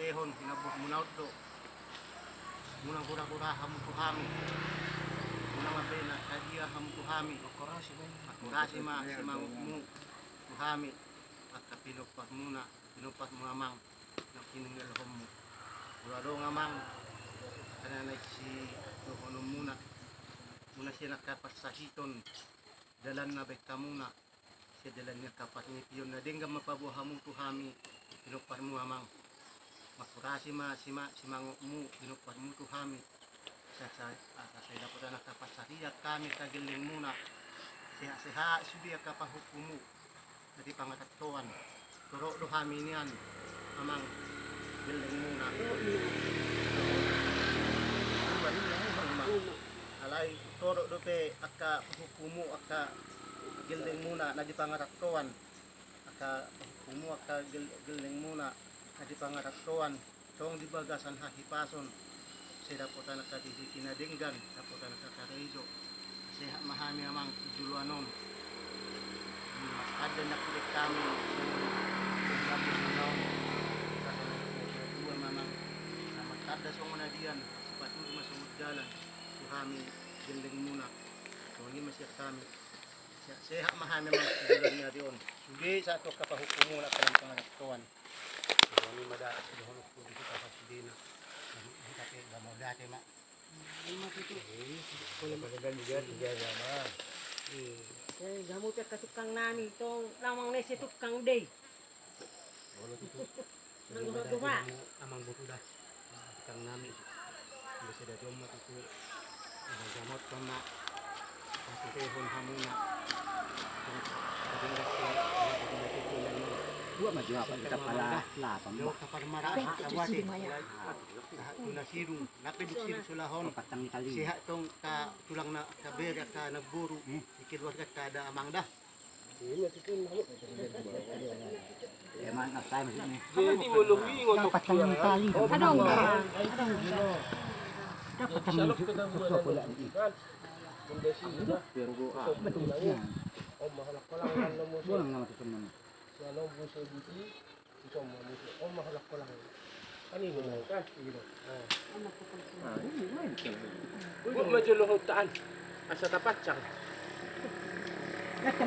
tehon hinabuh munaw do. Munang kura-kura hamu tuhami. Munang mabena kadia hamu tuhami. Makurasi ma si mangmu tuhami. At kapinupah muna, pinupah mo amang ng kinungal homo. Wala ngamang kananay si Dohono muna. Muna siya nakapasahiton. Dalan na beka muna. Siya dalan niya kapat ni piyon na dingga mapabuha mo tuhami. Pinupah mo amang. Makurasi ma si mango mo pinupah mo tuhami. Sa dapat na nakapasahiyat kami kagiling muna. Siha subiya kapahukumu. Jadi pangatatuan. Turo duhami niyan. Amang giling muna. Alay toro dote aka hukumu aka giling muna na di pangatatuan. Aka hukumu aka giling muna na di pangatatuan. Tong di bagasan hahipason. Saya dapat nakadidi kinadinggan, dapat nakakareiso. Saya mahami amang juluanon. Ada nak kulit kami dua memang sama kada semua dian sepatu masuk jalan tu kami gendeng muna so ini masih kami sehat mahami memang jalannya dion sudah satu kapahukum muna kalang pangatuan so ini mada sudah honok tu kita pasidina tapi gamau dati mak ini itu boleh madagan juga sama Gamu teh ka tukang nani tong lamang na si tukang day. Wala dito. Nang gumagawa. Amang buto dah. Tukang nami. Bisa dah jom itu. Ada jamot kena. Pasti tehon hamuna. Dua maju apa kita pala lapang Yo kapag marah awati. Una sirung, napiduk sirung sulahon. patang kali. Siha tong ka tulang na kaber ka nagburu. Ikidwas ka kada amang dah. Emang apa maksudnya? Jadi meluhi ngotot Patang kali. Adong ba? Dapat salok kami kita buat pula ini. kan. Kondisi juga. Pero go ah. Betul Ya. Oh mahalak ko lang ang mo sa Buang nama teman. ano buso dito. Ito mo buso. Oh mahalak ko lang. Kanino na kan? Dito. Ah. Ah, ini main. Uy, medyo luhutaan. Asa tapat siya.